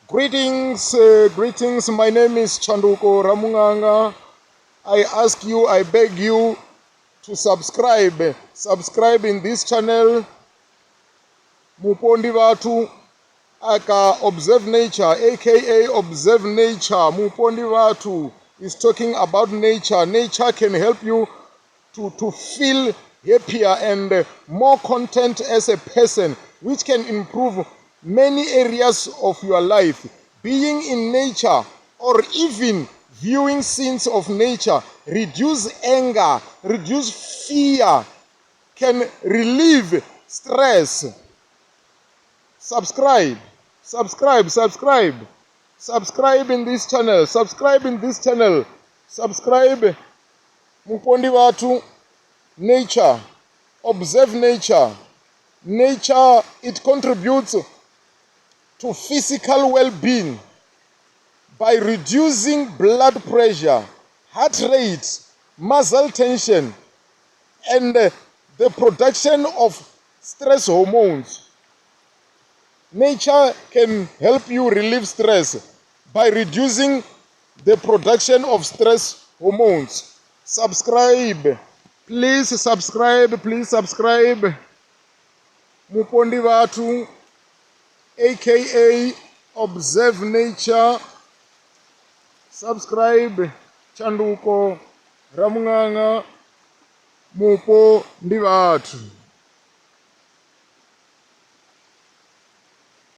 Greetings, greetings. My name is Chanduko Ramunganga. I beg you to subscribe. Subscribe in this channel. Mupondi Vatu aka Observe Nature, aka Observe Nature. Mupondi Vatu is talking about nature. Nature can help you to feel happier and more content as a person, which can improve many areas of your life. Being in nature or even viewing scenes of nature reduce anger, reduce fear, can relieve stress. Subscribe in this channel. Subscribe Mupondi Vatu Nature. Observe nature. Nature, it contributes to physical well-being by reducing blood pressure, heart rate, muscle tension, and the production of stress hormones. Nature can help you relieve stress by reducing the production of stress hormones. Subscribe. Please subscribe. Mupondi Vatu, aka Observe Nature. Subscribe. Chanduko Ramunganga, Mupondi Vatu.